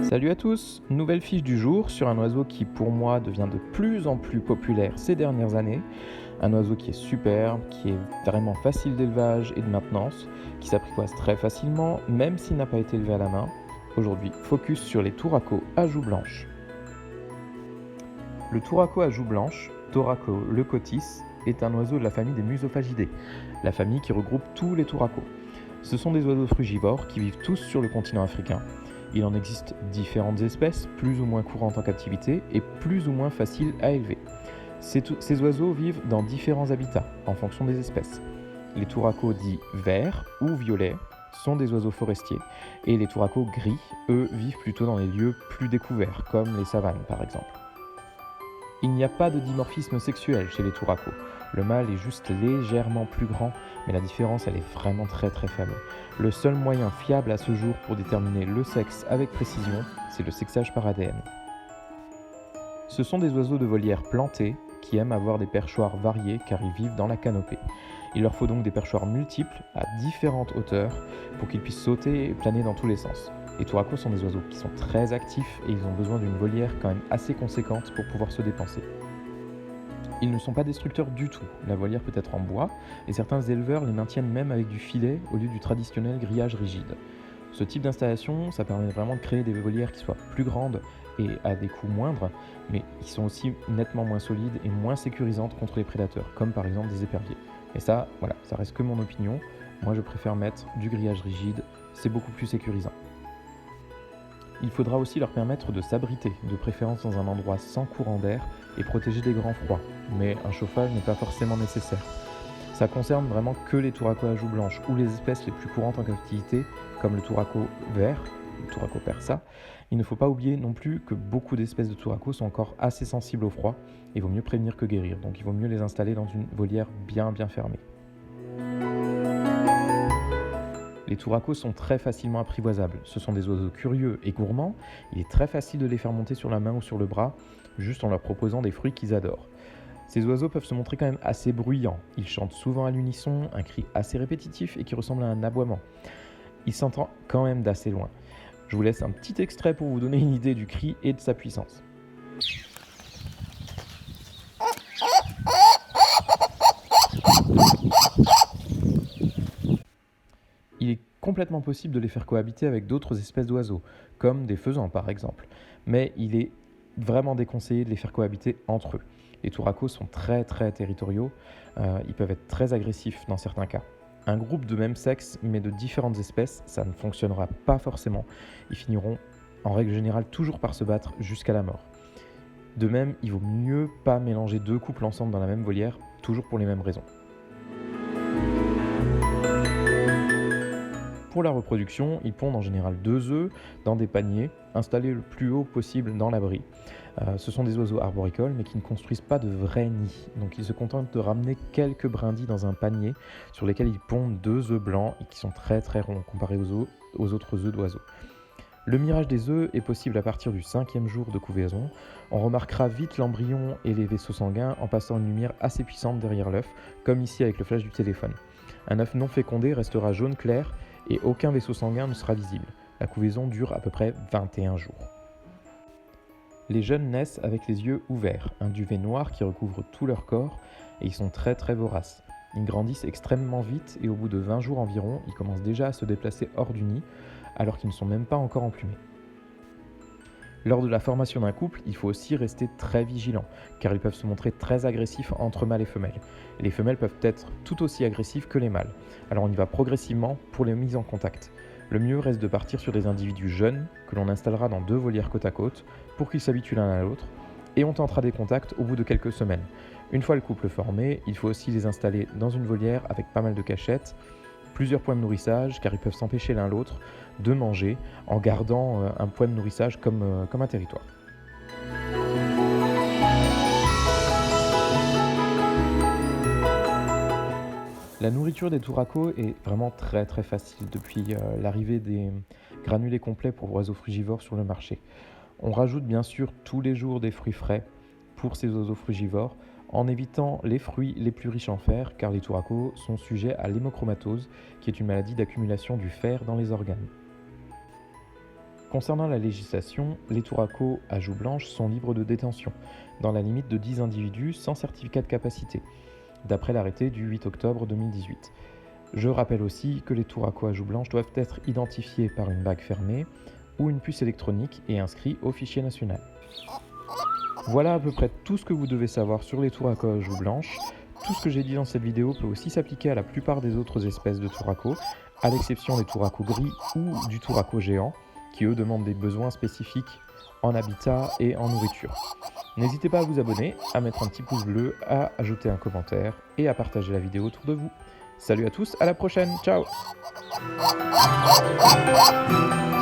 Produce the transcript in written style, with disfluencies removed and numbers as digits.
Salut à tous, nouvelle fiche du jour sur un oiseau qui pour moi devient de plus en plus populaire ces dernières années. Un oiseau qui est superbe, qui est vraiment facile d'élevage et de maintenance, qui s'apprivoise très facilement même s'il n'a pas été élevé à la main. Aujourd'hui, focus sur les touracos à joues blanches. Le touraco à joues blanches, Toraco leucotis, est un oiseau de la famille des Musophagidae, la famille qui regroupe tous les touracos. Ce sont des oiseaux frugivores qui vivent tous sur le continent africain. Il en existe différentes espèces, plus ou moins courantes en captivité et plus ou moins faciles à élever. Ces oiseaux vivent dans différents habitats en fonction des espèces. Les touracos dits verts ou violets sont des oiseaux forestiers et les touracos gris, eux, vivent plutôt dans les lieux plus découverts, comme les savanes par exemple. Il n'y a pas de dimorphisme sexuel chez les touracos. Le mâle est juste légèrement plus grand, mais la différence elle est vraiment très faible. Le seul moyen fiable à ce jour pour déterminer le sexe avec précision, c'est le sexage par ADN. Ce sont des oiseaux de volière plantée qui aiment avoir des perchoirs variés car ils vivent dans la canopée. Il leur faut donc des perchoirs multiples à différentes hauteurs pour qu'ils puissent sauter et planer dans tous les sens. Les touracos sont des oiseaux qui sont très actifs et ils ont besoin d'une volière quand même assez conséquente pour pouvoir se dépenser. Ils ne sont pas destructeurs du tout, la volière peut être en bois et certains éleveurs les maintiennent même avec du filet au lieu du traditionnel grillage rigide. Ce type d'installation, ça permet vraiment de créer des volières qui soient plus grandes et à des coûts moindres, mais qui sont aussi nettement moins solides et moins sécurisantes contre les prédateurs, comme par exemple des éperviers. Et ça, voilà, ça reste que mon opinion. Moi je préfère mettre du grillage rigide, c'est beaucoup plus sécurisant. Il faudra aussi leur permettre de s'abriter, de préférence dans un endroit sans courant d'air et protégé des grands froids, mais un chauffage n'est pas forcément nécessaire. Ça concerne vraiment que les touracos à joues blanches ou les espèces les plus courantes en captivité, comme le touraco vert, le touraco persa. Il ne faut pas oublier non plus que beaucoup d'espèces de touracos sont encore assez sensibles au froid et il vaut mieux prévenir que guérir, donc il vaut mieux les installer dans une volière bien fermée. Les touracos sont très facilement apprivoisables. Ce sont des oiseaux curieux et gourmands. Il est très facile de les faire monter sur la main ou sur le bras, juste en leur proposant des fruits qu'ils adorent. Ces oiseaux peuvent se montrer quand même assez bruyants. Ils chantent souvent à l'unisson, un cri assez répétitif et qui ressemble à un aboiement. Il s'entend quand même d'assez loin. Je vous laisse un petit extrait pour vous donner une idée du cri et de sa puissance. Il est complètement possible de les faire cohabiter avec d'autres espèces d'oiseaux, comme des faisans par exemple, mais il est vraiment déconseillé de les faire cohabiter entre eux. Les touracos sont très territoriaux, ils peuvent être très agressifs dans certains cas. Un groupe de même sexe mais de différentes espèces, ça ne fonctionnera pas forcément. Ils finiront en règle générale toujours par se battre jusqu'à la mort. De même, il vaut mieux pas mélanger deux couples ensemble dans la même volière, toujours pour les mêmes raisons. Pour la reproduction, ils pondent en général 2 œufs dans des paniers installés le plus haut possible dans l'abri. Ce sont des oiseaux arboricoles mais qui ne construisent pas de vrais nids, donc ils se contentent de ramener quelques brindilles dans un panier sur lesquels ils pondent 2 œufs blancs et qui sont très ronds comparés aux autres œufs d'oiseaux. Le mirage des œufs est possible à partir du 5e jour de couvaison. On remarquera vite l'embryon et les vaisseaux sanguins en passant une lumière assez puissante derrière l'œuf, comme ici avec le flash du téléphone. Un œuf non fécondé restera jaune clair et aucun vaisseau sanguin ne sera visible. La couvaison dure à peu près 21 jours. Les jeunes naissent avec les yeux ouverts, un duvet noir qui recouvre tout leur corps et ils sont très voraces. Ils grandissent extrêmement vite et au bout de 20 jours environ, ils commencent déjà à se déplacer hors du nid alors qu'ils ne sont même pas encore emplumés. Lors de la formation d'un couple, il faut aussi rester très vigilant, car ils peuvent se montrer très agressifs entre mâles et femelles. Les femelles peuvent être tout aussi agressives que les mâles, alors on y va progressivement pour les mises en contact. Le mieux reste de partir sur des individus jeunes, que l'on installera dans 2 volières côte à côte, pour qu'ils s'habituent l'un à l'autre, et on tentera des contacts au bout de quelques semaines. Une fois le couple formé, il faut aussi les installer dans une volière avec pas mal de cachettes, plusieurs points de nourrissage, car ils peuvent s'empêcher l'un l'autre de manger en gardant un point de nourrissage comme un territoire. La nourriture des touracos est vraiment très facile depuis l'arrivée des granulés complets pour oiseaux frugivores sur le marché. On rajoute bien sûr tous les jours des fruits frais pour ces oiseaux frugivores en évitant les fruits les plus riches en fer car les touracos sont sujets à l'hémochromatose qui est une maladie d'accumulation du fer dans les organes. Concernant la législation, les touracos à joues blanches sont libres de détention, dans la limite de 10 individus sans certificat de capacité, d'après l'arrêté du 8 octobre 2018. Je rappelle aussi que les touracos à joues blanches doivent être identifiés par une bague fermée ou une puce électronique et inscrits au fichier national. Voilà à peu près tout ce que vous devez savoir sur les touracos à joues blanches. Tout ce que j'ai dit dans cette vidéo peut aussi s'appliquer à la plupart des autres espèces de touracos, à l'exception des touracos gris ou du touraco géant, qui eux demandent des besoins spécifiques en habitat et en nourriture. N'hésitez pas à vous abonner, à mettre un petit pouce bleu, à ajouter un commentaire et à partager la vidéo autour de vous. Salut à tous, à la prochaine, ciao!